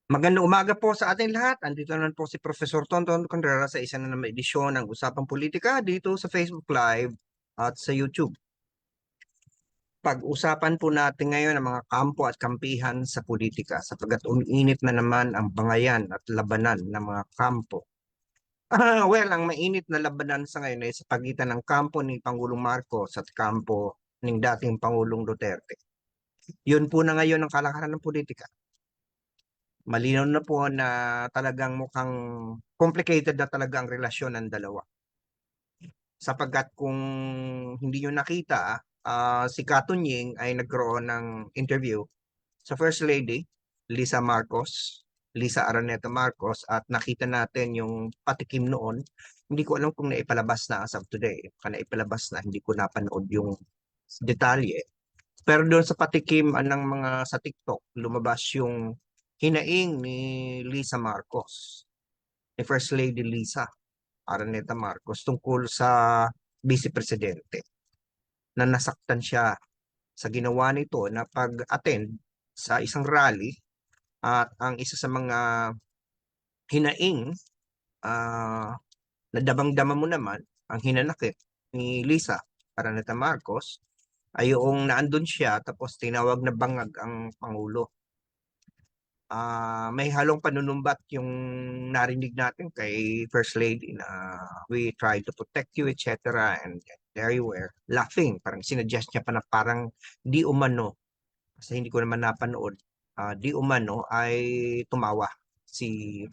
Magandang umaga po sa ating lahat. Andito naman po si Professor Tonton Contreras sa isa na naman edisyon ng Usapang Politika dito sa Facebook Live at sa YouTube. Pag-usapan po natin ngayon ang mga kampo at kampihan sa politika sapagkat umiinit na naman ang bangayan at labanan ng mga kampo. Well, ang mainit na labanan sa ngayon ay sa pagitan ng kampo ni Pangulong Marcos at kampo ng dating Pangulong Duterte. Yun po na ngayon ang kalakaran ng politika. Malinaw na po na talagang mukhang complicated na talaga ang relasyon ng dalawa. Sapagkat kung hindi nyo nakita, si Katunying ay nagkaroon ng interview sa First Lady, Lisa Marcos, Lisa Araneta Marcos, at nakita natin yung patikim noon. Hindi ko alam kung naipalabas na as of today. Baka naipalabas na, hindi ko napanood yung detalye. Pero doon sa patikim ng mga sa TikTok, lumabas yung hinaing ni Lisa Marcos, ni First Lady Lisa Araneta Marcos tungkol sa Vice Presidente na nasaktan siya sa ginawa nito na pag-attend sa isang rally at ang isa sa mga hinaing na dabang-dama mo naman ang hinanakit ni Lisa Araneta Marcos ay yung naandun siya tapos tinawag na bangag ang Pangulo. May halong panunumbat yung narinig natin kay First Lady na we try to protect you, etc. And there you were, laughing. Parang sinuggest niya pa na parang di umano, kasi hindi ko naman napanood, di umano ay tumawa si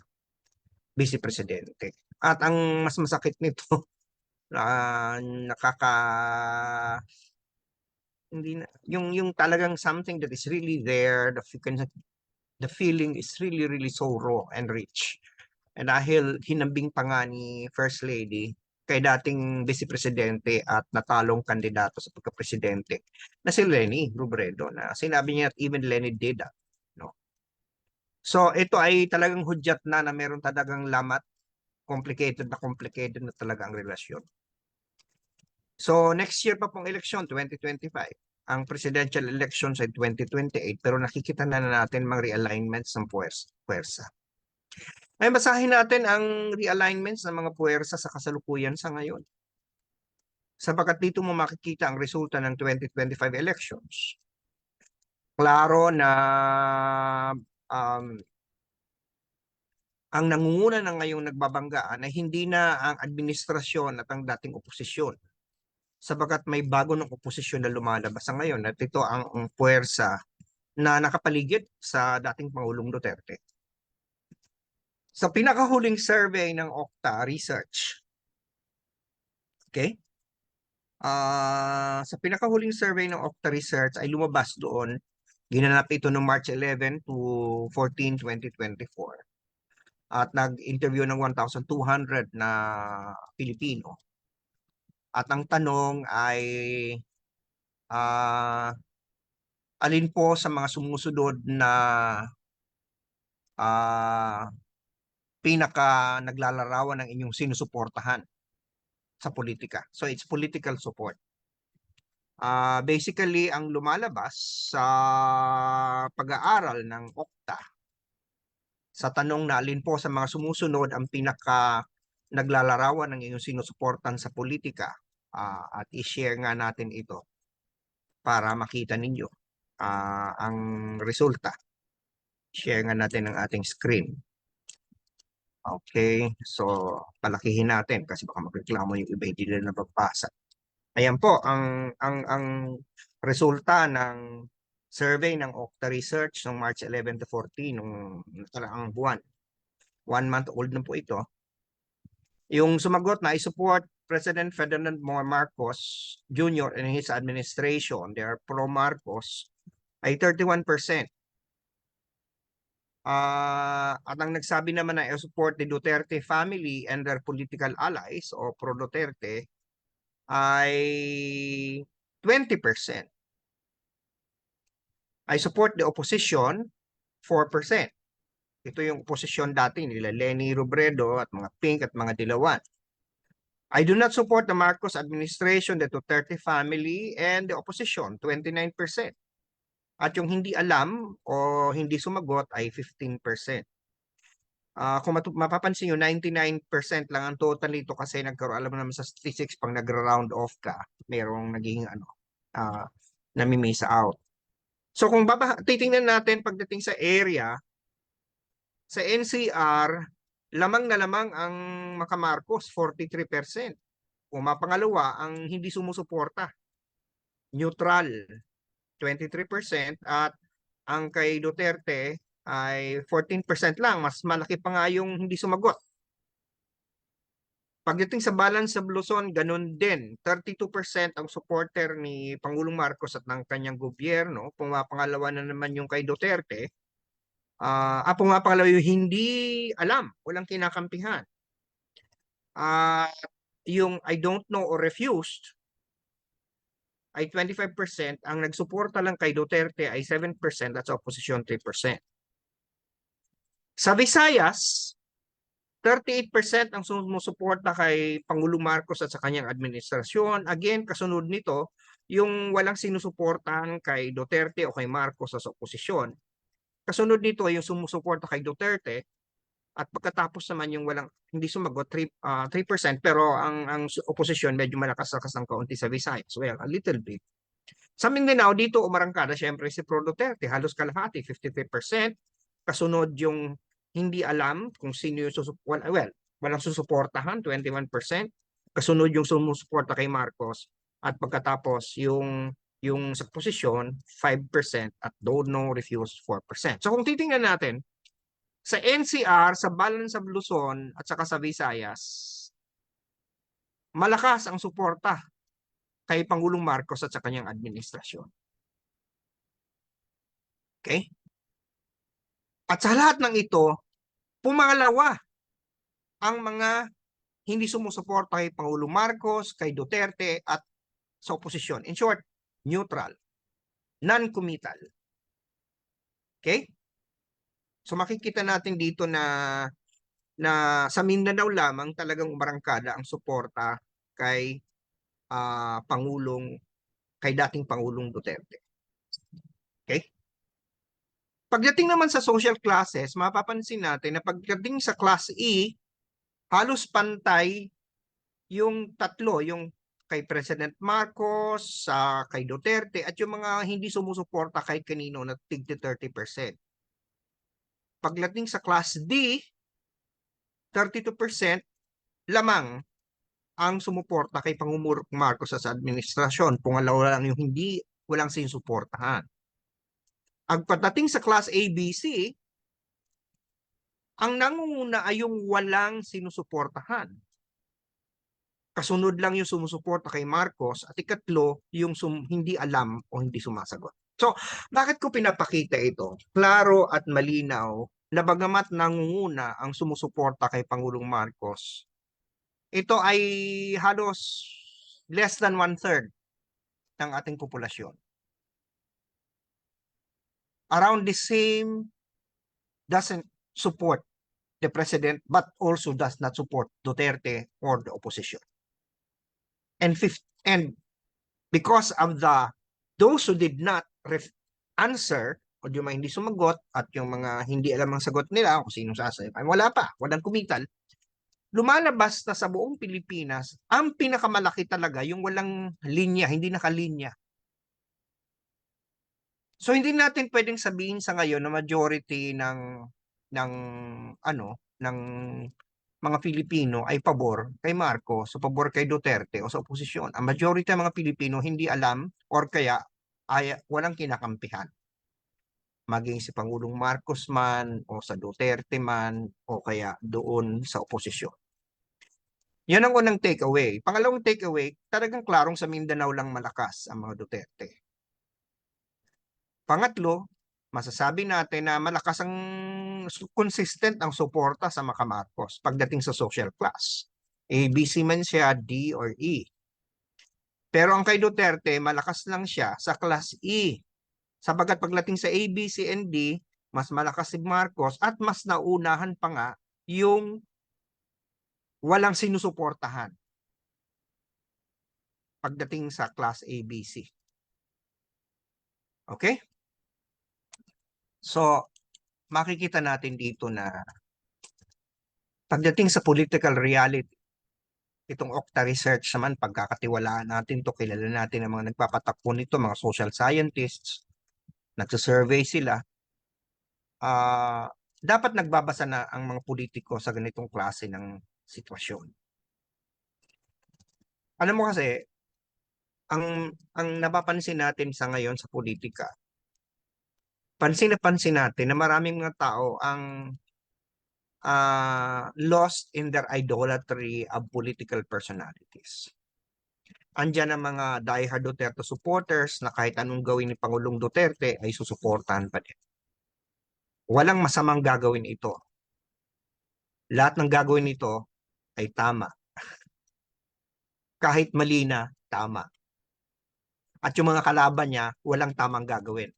Vice Presidente. At ang mas masakit nito, nakaka hindi na, yung talagang something that is really there, the feeling is really so raw and rich. And dahil hinambing pa nga ni First Lady kay dating Vice Presidente at natalong kandidato sa pagka-presidente na si Leni Robredo, na sinabi niya at even Leni did that. No? So ito ay talagang hudyat na meron talagang lamat, complicated na talaga ang relasyon. So next year pa pong eleksyon, 2025. Ang presidential elections ay 2028, pero nakikita na natin mga realignments ng puwersa. Ay basahin natin ang realignments ng mga puwersa sa kasalukuyan sa ngayon. Sapagkat dito mo makikita ang resulta ng 2025 elections. Klaro na ang nangunguna na ngayong nagbabanggaan ay hindi na ang administrasyon at ang dating oposisyon. Sapagkat may bago ng oposisyon na lumalabas sa ngayon at ito ang puwersa na nakapaligid sa dating Pangulong Duterte. Sa pinakahuling survey ng Okta Research, okay? Sa pinakahuling survey ng Okta Research ay lumabas doon, ginanap ito noong March 11 to 14, 2024. At nag-interview ng 1,200 na Pilipino. At ang tanong ay, alin po sa mga sumusunod na pinaka naglalarawan ng inyong sinusuportahan sa politika? So it's political support. Basically, ang lumalabas sa pag-aaral ng Okta sa tanong na alin po sa mga sumusunod ang pinaka naglalarawan ng inyong sinusuportan sa politika, at i-share nga natin ito para makita ninyo ang resulta. Share nga natin ang ating screen. Okay, so palakihin natin kasi baka magreklamo yung iba hindi nila nababasa. Ayan po ang resulta ng survey ng Okta Research noong March 11 to 14 nung nakaraang buwan. 1 month old na po ito. Yung sumagot na i-support President Ferdinand Marcos Jr. and his administration, they are pro-Marcos, ay 31%. At ang nagsabi naman na i-support the Duterte family and their political allies o pro-Duterte ay 20%. I support the opposition, 4%. Ito yung opposition dati nila Leni Robredo at mga Pink at mga Dilawan. I do not support the Marcos administration, the Duterte family, and the opposition, 29%. At yung hindi alam o hindi sumagot ay 15%. Kung mapapansin nyo, 99% lang ang total nito kasi nagkaroon, alam mo naman sa statistics, pag nagra-round off ka, merong naging uh, nami-miss out. So kung titingnan natin pagdating sa area, sa NCR, lamang na lamang ang Makamarcos, 43%. O mapangalawa, ang hindi sumusuporta, neutral, 23%, at ang kay Duterte ay 14% lang. Mas malaki pa nga yung hindi sumagot. Pagdating sa balance sa Luzon, ganun din. 32% ang supporter ni Pangulong Marcos at ng kanyang gobyerno. Pumapangalawa na naman yung kay Duterte. Pumapangalawa yung hindi alam, walang kinakampihan. Yung I don't know or refused ay 25%. Ang nagsuporta lang kay Duterte ay 7% at sa oposisyon 3%. Sa Visayas, 38% ang sumusuporta kay Pangulong Marcos at sa kanyang administrasyon. Again, kasunod nito, yung walang sinusuportahan kay Duterte o kay Marcos sa oposisyon. Kasunod nito yung sumusuporta kay Duterte at pagkatapos naman yung walang hindi sumagot 3%, pero ang oposisyon medyo malakas-lakas ng kaunti sa Visayas. Well, a little bit. Sa Mindanao, dito umarangkada syempre si Pro Duterte, halos kalahati, 53%. Kasunod yung hindi alam kung sino yung walang susuportahan, 21%. Kasunod yung sumusuporta kay Marcos. At pagkatapos yung sa posisyon, 5% at don't know, refuse, 4%. So kung titingnan natin, sa NCR, sa Balance of Luzon at saka sa Visayas, malakas ang suporta kay Pangulong Marcos at sa kanyang administrasyon. Okay? At sa lahat ng ito, pumangalawa ang mga hindi sumusuporta kay Pangulong Marcos, kay Duterte at sa oposisyon. In short, neutral, non-committal. Okay? So makikita natin dito na sa Mindanao lamang talagang umarangkada ang suporta kay kay dating Pangulong Duterte. Okay? Pagdating naman sa social classes, mapapansin natin na pagdating sa class E, halos pantay yung tatlo, yung kay President Marcos, kay Duterte, at yung mga hindi sumusuporta kay kanino na tig 30%. Pagdating sa class D, 32% lamang ang sumuporta kay Pangulong Marcos sa administrasyon. Pangalawa lang yung walang sinusuportahan. Ang pagdating sa class ABC, ang nangunguna ay yung walang sinusuportahan. Kasunod lang yung sumusuporta kay Marcos at ikatlo yung hindi alam o hindi sumasagot. So, bakit ko pinapakita ito? Klaro at malinaw na bagamat nangunguna ang sumusuporta kay Pangulong Marcos, ito ay halos less than 1/3 ng ating populasyon. Around the same doesn't support the president but also does not support Duterte or the opposition. And because of those who did not answer o yung mga hindi sumagot at yung mga hindi alam ang sagot nila kung sino sasagot, ay wala pa, walang kumital, lumalabas na sa buong Pilipinas, ang pinakamalaki talaga yung walang linya, hindi nakalinya. So hindi natin pwedeng sabihin sa ngayon na majority ng mga Pilipino ay pabor kay Marcos o pabor kay Duterte o sa oposisyon. Ang majority ng mga Pilipino hindi alam or kaya ay walang kinakampihan. Maging si Pangulong Marcos man o sa Duterte man o kaya doon sa oposisyon. Yan ang unang takeaway. Pangalawang takeaway, talagang klarong sa Mindanao lang malakas ang mga Duterte. Pangatlo, masasabi natin na malakas ang consistent ang suporta sa Marcos pagdating sa social class. ABC man siya, D or E. Pero ang kay Duterte, malakas lang siya sa class E. Sabagat pagdating sa A, B, C, and D, mas malakas si Marcos at mas naunahan pa nga yung walang sinusuportahan pagdating sa class A, B, C. Okay? So, makikita natin dito na pagdating sa political reality, itong Okta Research naman, pagkakatiwalaan natin to, kilala natin ang mga nagpapatakbo nito, mga social scientists, nagsasurvey sila, dapat nagbabasa na ang mga politiko sa ganitong klase ng sitwasyon. Alam mo kasi, ang napapansin natin sa ngayon sa politika, pansin na pansin natin na maraming mga tao ang lost in their idolatry of political personalities. Andiyan ang mga diehard Duterte supporters na kahit anong gawin ni Pangulong Duterte ay susuportahan pa din. Walang masamang gagawin ito. Lahat ng gagawin nito ay tama. Kahit mali na, tama. At yung mga kalaban niya, walang tamang gagawin.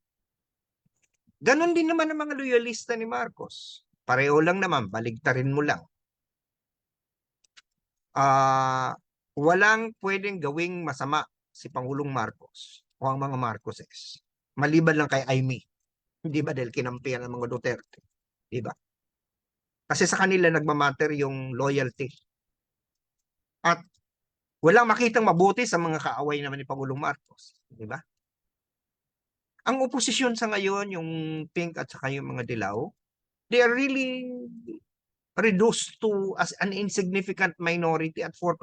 Ganon din naman ang mga loyalista ni Marcos. Pareho lang naman, baligtarin mo lang. Walang pwedeng gawing masama si Pangulong Marcos o ang mga Marcoses. Maliban lang kay Aimee. Hindi ba dahil kinampihan ng mga Duterte? Di ba? Kasi sa kanila nagmamatter yung loyalty. At walang makitang mabuti sa mga kaaway naman ni Pangulong Marcos. Di ba? Ang oposisyon sa ngayon, yung pink at saka yung mga dilaw, they are really reduced to as an insignificant minority at 4%.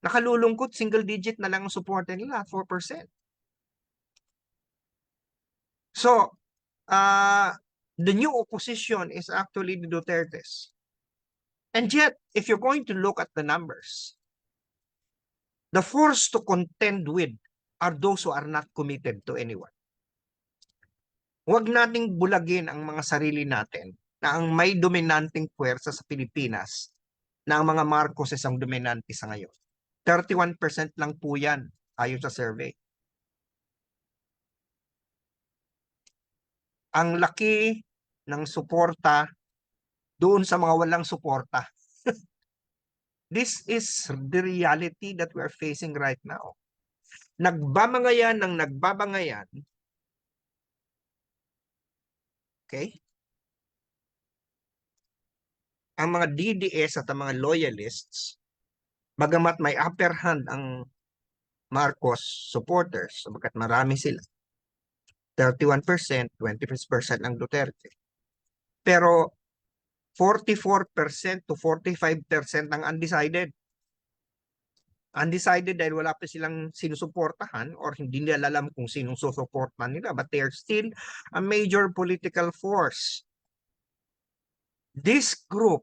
Nakalulungkot, single digit na lang ang support nila, 4%. So, the new opposition is actually the Dutertes. And yet, if you're going to look at the numbers, the force to contend with are those who are not committed to anyone. Huwag nating bulagin ang mga sarili natin na ang may dominanting puwersa sa Pilipinas na ang mga Marcoses ang dominante sa ngayon. 31% lang po yan ayon sa survey. Ang laki ng suporta doon sa mga walang suporta. This is the reality that we are facing right now. Nagbabangayan ng nagbabangayan. Okay? Ang mga DDS at ang mga loyalists, bagamat may upper hand ang Marcos supporters, sabagat marami sila. 31%, 20% ang Duterte. Pero 44% to 45% ang undecided. Undecided dahil wala pa silang sinusuportahan or hindi nila alam kung sinong susuportahan nila, but they are still a major political force. This group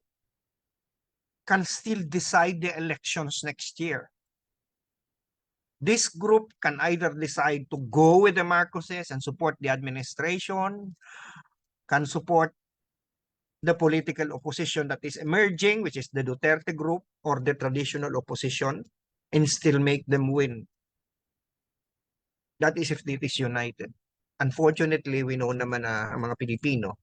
can still decide the elections next year. This group can either decide to go with the Marcoses and support the administration, can support the political opposition that is emerging, which is the Duterte group, or the traditional opposition, and still make them win. That is if it is united. Unfortunately, we know naman na ang mga Pilipino,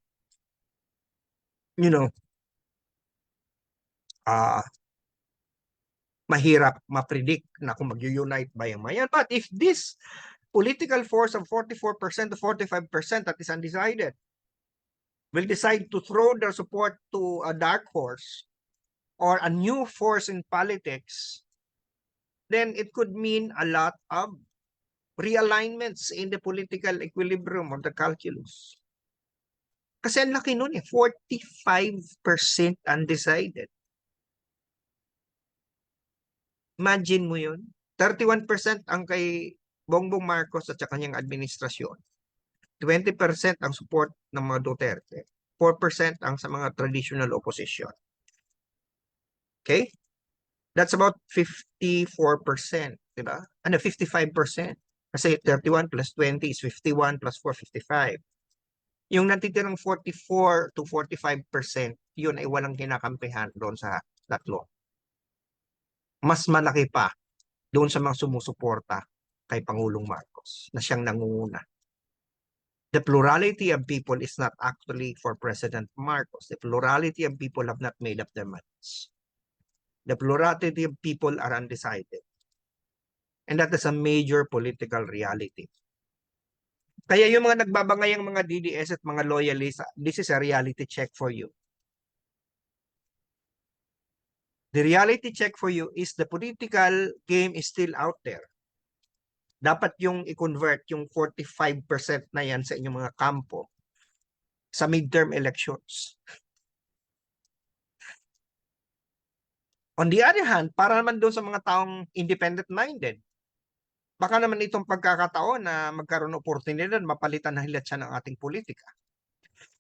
mahirap ma-predict na kung mag-unite ba yung mayan. But if this political force of 44% to 45% that is undecided will decide to throw their support to a dark horse or a new force in politics, then it could mean a lot of realignments in the political equilibrium or the calculus. Kasi ang laki nun 45% undecided. Imagine mo yun. 31% ang kay Bongbong Marcos at sa kanyang administrasyon. 20% ang support ng mga Duterte. 4% ang sa mga traditional opposition. Okay? That's about 54%. Diba? 55%. Kasi 31 plus 20 is 51 plus 4, 55. Yung natitirang 44 to 45%, yun ay walang kinakampihan doon sa tatlo. Mas malaki pa doon sa mga sumusuporta kay Pangulong Marcos na siyang nangunguna. The plurality of people is not actually for President Marcos. The plurality of people have not made up their minds. The plurality of people are undecided. And that is a major political reality. Kaya yung mga nagbabangayang mga DDS at mga loyalists, this is a reality check for you. The reality check for you is the political game is still out there. Dapat yung i-convert yung 45% na yan sa inyong mga kampo sa midterm elections. On the other hand, para naman doon sa mga taong independent-minded, baka naman itong pagkakataon na magkaroon ng oportunidad, mapalitan na hilat siya ng ating politika.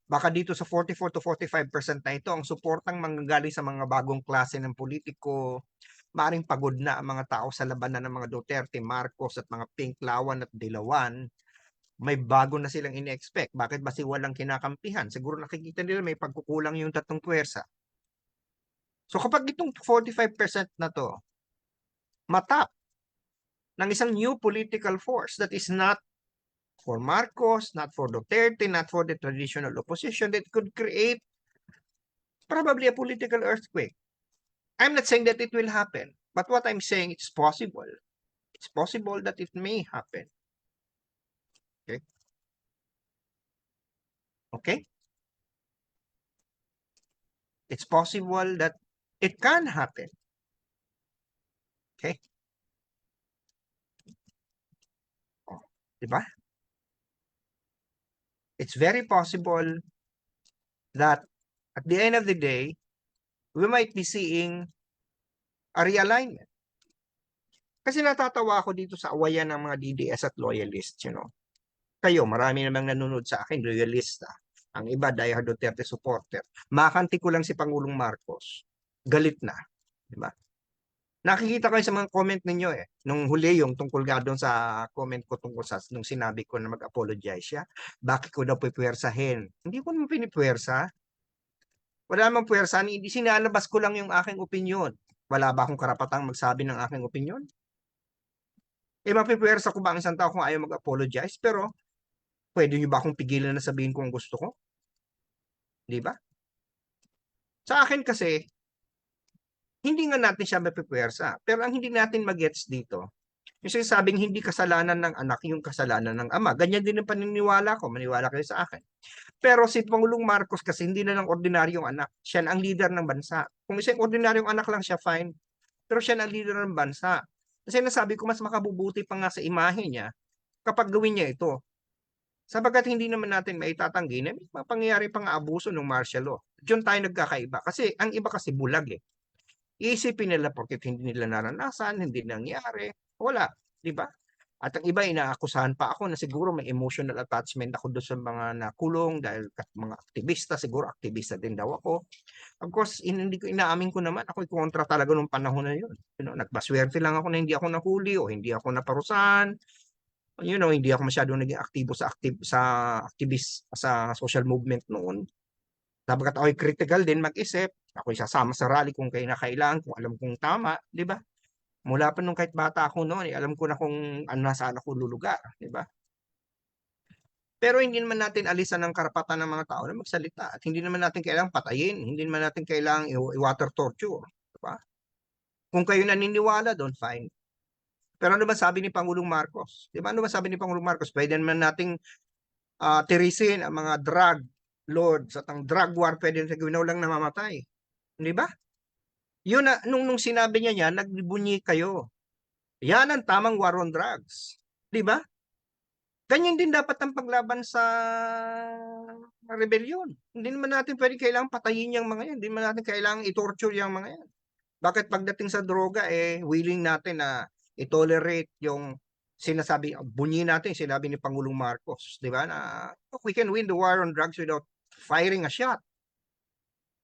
Baka dito sa 44 to 45% na ito, ang suportang manggagaling sa mga bagong klase ng politiko, maaring pagod na ang mga tao sa labanan ng mga Duterte, Marcos at mga Pink, Lawan at Dilawan. May bago na silang in-expect. Bakit ba si walang kinakampihan? Siguro nakikita nila may pagkukulang yung tatlong puwersa. So kapag itong 45% na to, matap ng isang new political force that is not for Marcos, not for Duterte, not for the traditional opposition, that could create probably a political earthquake. I'm not saying that it will happen, but what I'm saying, it's possible. It's possible that it may happen. Okay? Okay? It's possible that it can happen. Okay? Oh, diba? It's very possible that at the end of the day, we might be seeing a realignment. Kasi natatawa ako dito sa awayan ng mga DDS at loyalists, you know. Kayo, marami namang nanonood sa akin, loyalista. Ang iba, diehard Duterte supporter. Makanti ko lang si Pangulong Marcos. Galit na. Diba? Nakikita ko sa mga comment ninyo eh. Nung huli yung tungkol nga doon sa comment ko tungkol sa nung sinabi ko na mag-apologize siya. Bakit ko daw pipwersahin? Hindi ko naman pinipwersa. Wala namang pwersa. Hindi sinalabas ko lang yung aking opinion. Wala ba akong karapatang magsabi ng aking opinion? Eh, mapipwersa ko ba ang isang tao kung ayaw mag-apologize? Pero, pwede nyo ba akong pigilan na sabihin kung gusto ko? Di ba? Sa akin kasi, hindi nga natin siya mapipwersa. Pero ang hindi natin magets dito, yung sinasabing hindi kasalanan ng anak, yung kasalanan ng ama. Ganyan din ang paniniwala ko. Maniwala kayo sa akin. Pero si Pangulong Marcos kasi hindi na lang ordinaryong anak. Siya ang leader ng bansa. Kung isang ordinaryong anak lang siya, fine. Pero siya ang leader ng bansa. Kasi nasabi ko, mas makabubuti pa nga sa imahe niya kapag gawin niya ito. Sabagat hindi naman natin maitatanggi na may mga pangyayari pang abuso ng martial law. Diyan tayo nagkakaiba. Kasi ang iba kasi bulag eh. Iisipin nila porket hindi nila naranasan, hindi nangyari. Wala. Di ba? At ang iba, inaakusahan pa ako na siguro may emotional attachment ako doon sa mga nakulong dahil mga aktivista, siguro aktivista din daw ako. Of course, hindi ko inaamin ko naman, ako kontra talaga nung panahon na yun. You know, nagpaswerte lang ako na hindi ako nahuli o hindi ako naparusahan. You know, hindi ako masyadong naging aktibo sa activist sa social movement noon. Dapat ako'y critical din mag-isip. Ako'y sasama sa rally kung kailangan, kung alam kong tama, di ba? Mula pa nung kahit bata ako noon, alam ko na kung nasaan ako lulugar, di ba? Pero hindi naman natin alisan ng karapatan ng mga tao na magsalita at hindi naman natin kailangang patayin, hindi naman natin kailangang i-water torture, di ba? Kung kayo naniniwala doon, fine. Pero ano ba sabi ni Pangulong Marcos? Di ba ano ba sabi ni Pangulong Marcos? Pwede naman nating tirisin ang mga drug lords at ang drug war pwede na gawin na walang namamatay. Di ba? Yun na, nung sinabi niya yan, nagbunyi kayo. Yan ang tamang war on drugs. Di ba? Ganyan din dapat ang paglaban sa rebellion. Hindi naman natin pwede kailangang patayin yung mga yan. Hindi naman natin kailangang i-torture yung mga yan. Bakit pagdating sa droga, willing natin na i-tolerate yung sinasabi, bunyi natin, sinabi ni Pangulong Marcos, di ba, na we can win the war on drugs without firing a shot.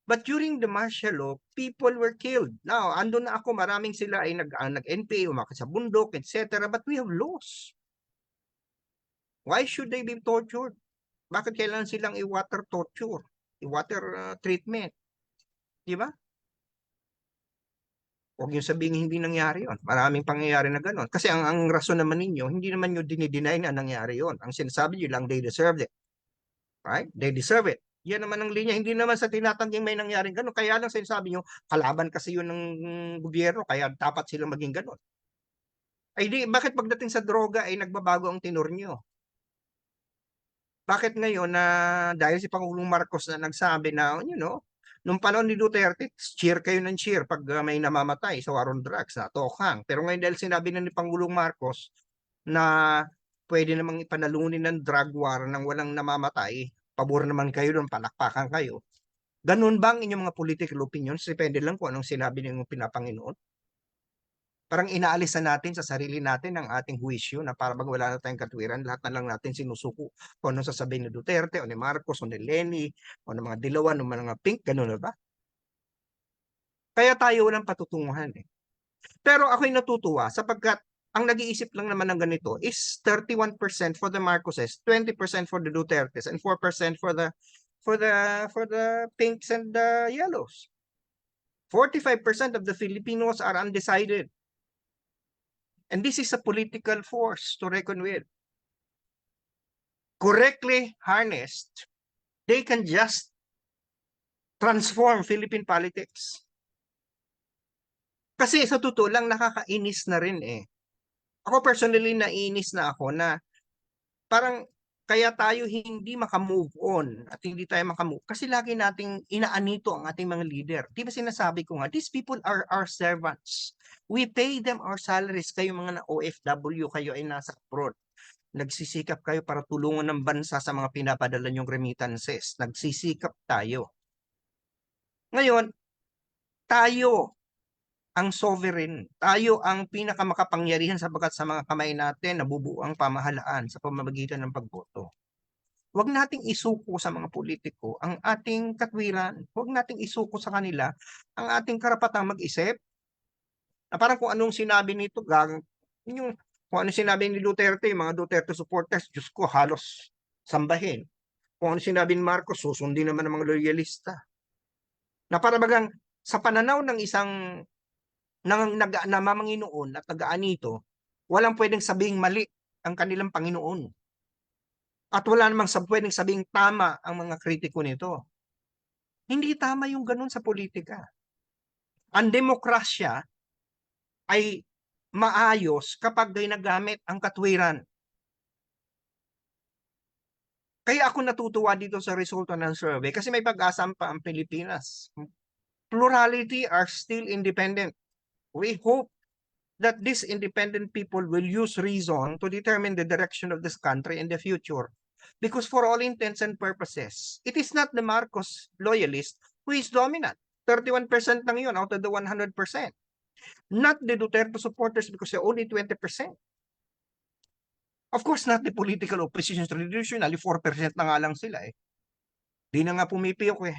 But during the martial law, people were killed. Now, andun na ako, maraming sila ay nag-NPA, umakit sa bundok, etc. But we have laws. Why should they be tortured? Bakit kailangan silang i-water torture? I-water treatment? Di ba? Huwag yung sabihin hindi nangyari yon. Maraming pangyayari na gano'n. Kasi ang rason naman ninyo, hindi naman nyo dinideny na nangyari yon. Ang sinasabi nyo lang, they deserve it. Right? They deserve it. Yan naman ang linya. Hindi naman sa tinatangging may nangyaring gano'n. Kaya lang sinasabi nyo, kalaban kasi yun ng gobyerno, kaya dapat silang maging gano'n. Ay di, bakit pagdating sa droga ay nagbabago ang tinor nyo? Bakit ngayon na dahil si Pangulong Marcos na nagsabi na, nung panahon ni Duterte, cheer kayo ng cheer pag may namamatay sa war on drugs, na tokhang. Pero ngayon dahil sinabi na ni Pangulong Marcos na pwede namang ipanalunin ng drug war nang walang namamatay, pabor naman kayo doon, palakpakan kayo. Ganun ba ang inyong mga political opinions? Depende lang kung anong sinabi ng pinapanginoon. Parang inaalis na natin sa sarili natin ang ating huwisyo na para bang wala na tayong katwiran, lahat na lang natin sinusuko kung anong sasabihin ni Duterte o ni Marcos o ni Lenny o ng mga Dilawan o mga Pink, ganun na ba? Kaya tayo walang patutunguhan eh. Pero ako'y natutuwa sapagkat ang nag-iisip lang naman ng ganito is 31% for the Marcoses, 20% for the Dutertes, and 4% for the Pinks and the Yellows. 45% of the Filipinos are undecided. And this is a political force to reckon with. Correctly harnessed, they can just transform Philippine politics. Kasi sa totoo lang, nakakainis na rin eh. Ako personally, nainis na ako na parang kaya tayo hindi makamove on at hindi tayo makamove kasi lagi nating inaanito ang ating mga leader. Di ba sinasabi ko nga, these people are our servants. We pay them our salaries. Kayo mga na OFW, kayo ay nasa abroad. Nagsisikap kayo para tulungan ng bansa sa mga pinapadala niyong remittances. Nagsisikap tayo. Ngayon, tayo ang sovereign. Tayo ang pinakamakapangyarihan sapagkat sa mga kamay natin nabubuo ang pamahalaan sa pamamagitan ng pagboto. Huwag nating isuko sa mga politiko ang ating katwiran. Huwag nating isuko sa kanila ang ating karapatang mag-isip. Na parang kung anong sinabi nito, kung anong sinabi ni Duterte, yung mga Duterte supporters, Diyos ko, halos sambahin. Kung anong sinabi ni Marcos, susundin naman ng mga loyalista. Na para bagang sa pananaw ng isang namamanginoon at nag-aanito, walang pwedeng sabing mali ang kanilang Panginoon. At wala namang pwedeng sabing tama ang mga kritiko nito. Hindi tama yung ganun sa politika. Ang demokrasya ay maayos kapag ginagamit ang katwiran. Kaya ako natutuwa dito sa resulta ng survey kasi may pag-asa pa ang Pilipinas. Plurality are still independent. We hope that these independent people will use reason to determine the direction of this country in the future. Because for all intents and purposes, it is not the Marcos loyalist who is dominant. 31% lang yun out of the 100%. Not the Duterte supporters because they're only 20%. Of course, not the political opposition. Traditionally, 4% na nga lang sila eh. Di na nga pumipiyok eh.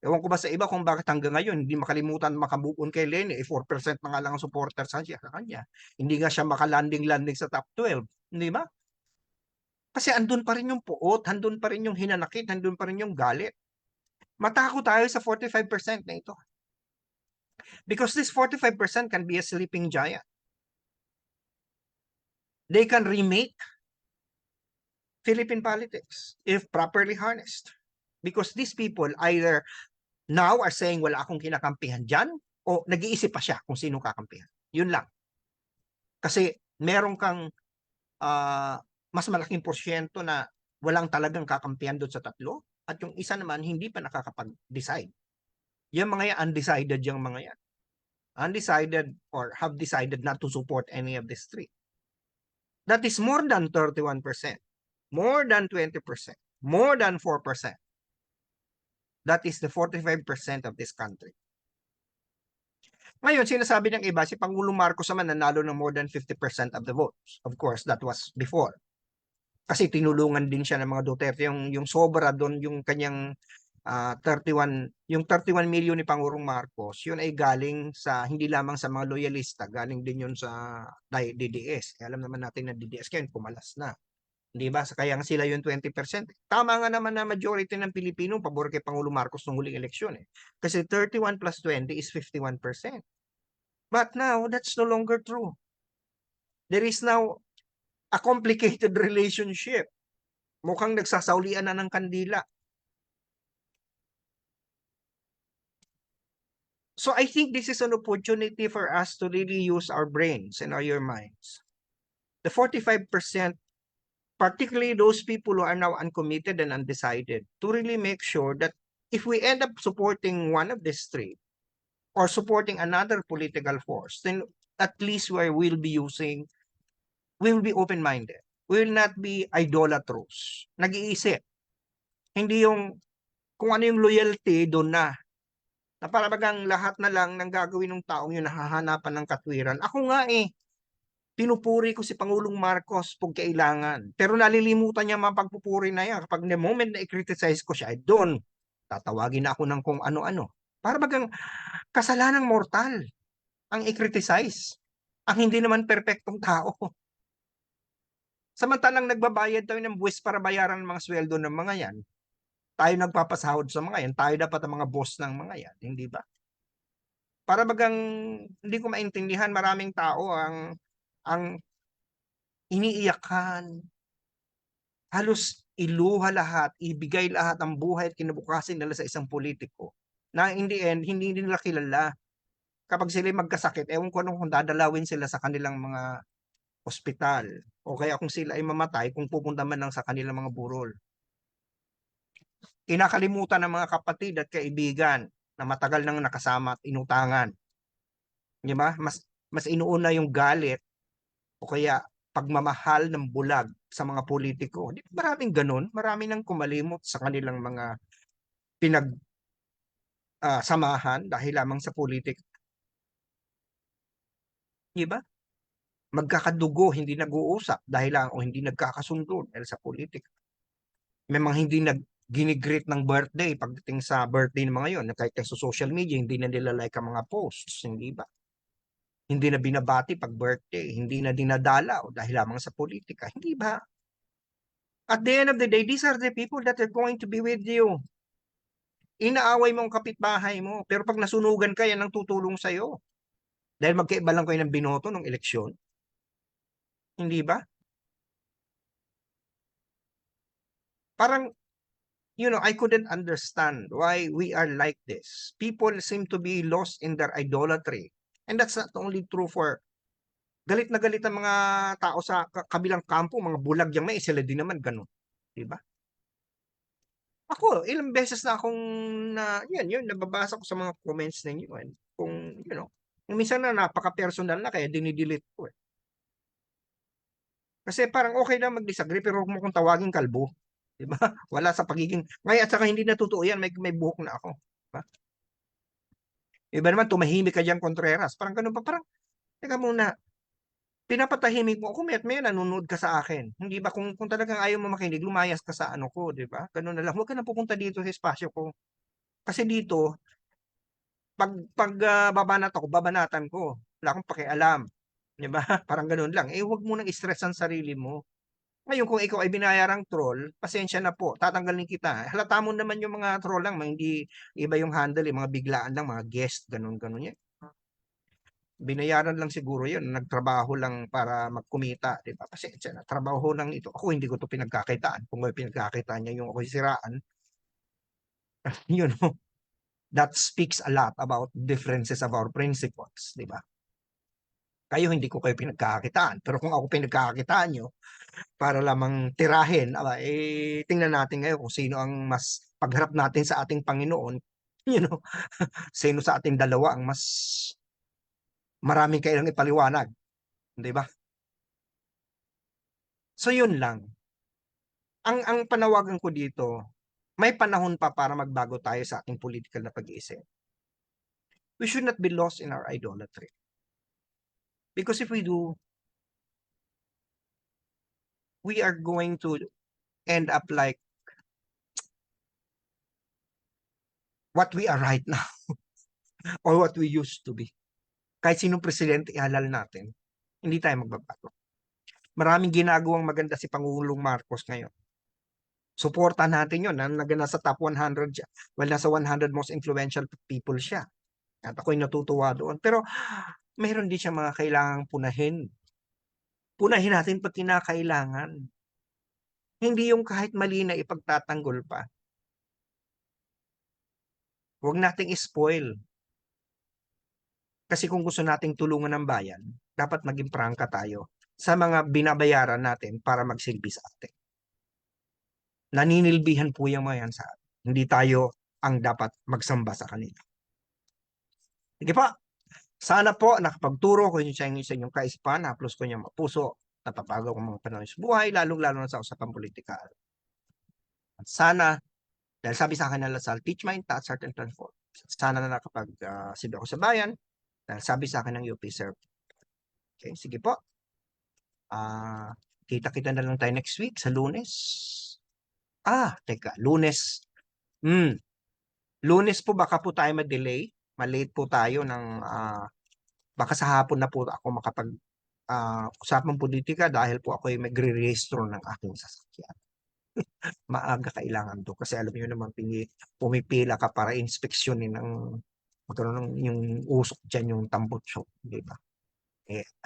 Ewan ko ba sa iba kung bakit hanggang ngayon hindi makalimutan makabuon kay Lenny, 4% na nga lang ang supporters sa kanya. Hindi nga siya makalanding-landing sa top 12. Hindi ba? Kasi andun pa rin yung puot, andun pa rin yung hinanakit, andun pa rin yung galit. Matako tayo sa 45% na ito. Because this 45% can be a sleeping giant. They can remake Philippine politics if properly harnessed. Because these people either now are saying wala akong kinakampihan dyan o nag-iisip pa siya kung sino kakampihan. Yun lang. Kasi meron kang mas malaking porsyento na walang talagang kakampihan doon sa tatlo at yung isa naman hindi pa nakakapag-decide. Yung mga yan, undecided yung mga yan. Undecided or have decided not to support any of these three. That is more than 31%, more than 20%, more than 4%. That is the 45% of this country. Ngayon, sinasabi ng iba, si Pangulong Marcos naman nanalo ng more than 50% of the votes. Of course, that was before. Kasi tinulungan din siya ng mga Duterte. Yung sobra doon, yung kanyang 31 million ni Pangulong Marcos, yun ay galing sa, hindi lamang sa mga loyalista, galing din yun sa DDS. Alam naman natin na DDS kayo, pumalas na. Di ba? Kaya nga sila yung 20%. Tama nga naman na majority ng Pilipino pabor kay Pangulong Marcos nung huling eleksyon eh. Kasi 31 plus 20 is 51%. But now, that's no longer true. There is now a complicated relationship. Mukhang nagsasaulian na ng kandila. So I think this is an opportunity for us to really use our brains and our minds. The 45% particularly those people who are now uncommitted and undecided, to really make sure that if we end up supporting one of these three or supporting another political force, then at least we will be open-minded. We will not be idolatrous. Nag-iisip. Hindi yung kung ano yung loyalty, doon na. Na para bagang lahat na lang ng gagawin ng taong yun nahahanapan ng katwiran. Ako nga pinupuri ko si Pangulong Marcos pag kailangan. Pero nalilimutan niya mga pagpupuri na yan. Kapag the moment na i-criticize ko siya, doon, tatawagin na ako ng kung ano-ano. Para bagang kasalanang mortal ang i-criticize. Ang hindi naman perpektong tao. Samantalang nagbabayad tayo ng buwis para bayaran ng mga sweldo ng mga yan. Tayo nagpapasahod sa mga yan. Tayo dapat ang mga boss ng mga yan. Hindi ba? Para bagang hindi ko maintindihan maraming tao ang iniiyakan, halos iluha lahat, ibigay lahat ang buhay at kinabukasan nila sa isang politiko na in the end, hindi nila kilala. Kapag sila magkasakit, ewan ko kung dadalawin sila sa kanilang mga ospital o kaya kung sila ay mamatay, kung pupunta man lang sa kanilang mga burol. Kinakalimutan ng mga kapatid at kaibigan na matagal nang nakasama at inutangan. Di ba? Mas inuuna yung galit o kaya pagmamahal ng bulag sa mga politiko. Di ba maraming ganun? Marami nang kumalimot sa kanilang mga samahan dahil lamang sa politik. Di ba? Magkakadugo, hindi nag-uusap dahil lang o hindi nagkakasundo dahil sa politik. May mga hindi ginigreet ng birthday pagdating sa birthday ng mga yon, kahit sa social media, hindi na nila like ang mga posts, hindi ba? Hindi na binabati pag birthday, hindi na dinadalaw dahil lamang sa politika, hindi ba? At the end of the day, these are the people that are going to be with you. Inaaway mo ang kapitbahay mo, pero pag nasunugan ka, yan ang tutulong sa'yo. Dahil magkaiba lang kayo ng binoto ng eleksyon. Hindi ba? Parang, I couldn't understand why we are like this. People seem to be lost in their idolatry. And that's not only true for galit na galit ang mga tao sa kabilang kampo, mga bulag yung may, sila din naman ganun. Diba? Ako, ilang beses na akong yun, nababasa ko sa mga comments ninyo. And kung, minsan na napaka-personal na kaya dinidelete ko eh. Kasi parang okay na mag-disagree pero huwag mo kong tawaging kalbo. Diba? Wala sa pagiging, ngayon at saka hindi na totoo yan, may buhok na ako. Diba? Iba naman, tumahimik ka dyan, Contreras. Parang ganun pa, parang, teka muna, pinapatahimik mo ako, may nanonood ka sa akin. Hindi ba, kung talagang ayaw mo makinig, lumayas ka sa ano ko, di ba? Ganun na lang. Huwag ka na pupunta dito sa espasyo ko. Kasi dito, pag babanat ako, babanatan ko. Wala akong pakialam. Di ba? Parang ganun lang. Eh, huwag mo nang stress ang sarili mo. Ngayon, kung ikaw ay binayarang troll, pasensya na po, tatanggalin kita. Halata mo naman yung mga troll lang, hindi iba yung handle, yung mga biglaan lang, mga guest, ganun-ganun yan. Binayaran lang siguro yun, nagtrabaho lang para magkumita, di ba? Pasensya na, trabaho lang ito. Ako hindi ko to pinagkakitaan. Kung may pinagkakitaan niya yung ako siraan, you know, that speaks a lot about differences of our principles, di ba? Kayo hindi ko kayo pinagkakitaan. Pero kung ako pinagkakitaan nyo, para lamang tirahin, tingnan natin ngayon kung sino ang mas pagharap natin sa ating Panginoon, sino sa ating dalawa ang mas maraming kailang ipaliwanag, di ba? So yun lang. Ang panawagan ko dito, may panahon pa para magbago tayo sa ating political na pag-iisip. We should not be lost in our idolatry. Because if we do, we are going to end up like what we are right now or what we used to be. Kahit sinong presidente ihalal natin, hindi tayo magbabago. Maraming ginagawang maganda si Pangulong Marcos ngayon. Suportahan natin yun. Nasa top 100 siya. Well, nasa 100 most influential people siya. At ako'y natutuwa doon. Pero mayroon din siya mga kailangang punahin. Punahin natin pag kinakailangan. Hindi yung kahit mali na ipagtatanggol pa. Huwag nating spoil. Kasi kung gusto nating tulungan ng bayan, dapat maging prangka tayo. sa mga binabayaran natin para magsilbi sa atin. Naninilbihan po yung mga yan sa atin. Hindi tayo ang dapat magsamba sa kanila. Sige po, sana po nakapagturo ko sa inyong kaisipan, na-plus ko inyong puso, napapagaw ko mga panahon sa buhay, lalong-lalo na sa usapang politika. At sana, dahil sabi sa akin ng Lasal, teach mind, touch, heart, and transform. Sana na nakapag-silbi ako sa bayan, dahil sabi sa akin ng UP, sir. Okay, sige po. Kita-kita na lang tayo next week sa Lunes. Teka, Lunes. Lunes po baka po tayo ma-delay. Malate po tayo ng baka sa hapon na po ako makapag usapang politika dahil po ako ay magre-rehistro ng aking sasakyan. Maaga kailangan to kasi alam niyo naman pumipila ka para inspeksyonin ng magkaroon ng yung usok dyan, yung tambutso, di ba?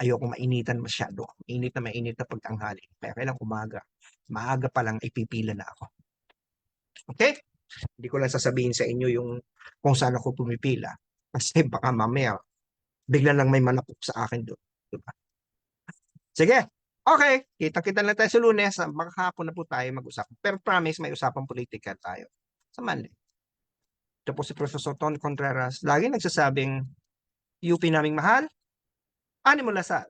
Ayoko mainitan masyado. Mainit na pagtanghali. Kaya kailang umaga. Maaga pa lang ipipila na ako. Okay? Hindi ko lang sasabihin sa inyo yung kung saan ako pumipila. Kasi baka mamaya, bigla lang may manapok sa akin doon. Diba? Sige. Okay. Kita-kita lang tayo sa Lunes. Makakapon na po tayo mag-usap. Pero promise, may usapang politika tayo. Sa Monday. Ito po si Professor Ton Contreras. Lagi nagsasabing, UP naming mahal. Animo Lasal.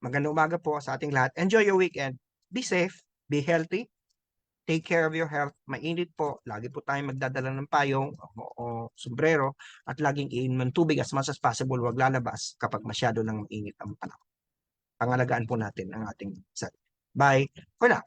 Magandang umaga po sa ating lahat. Enjoy your weekend. Be safe. Be healthy. Take care of your health. Mainit po. Lagi po tayong magdadala ng payong o sombrero at laging iinom ng tubig as much as possible. Huwag lalabas kapag masyado nang mainit ang panahon. Pangalagaan po natin ang ating sarili. Bye for now.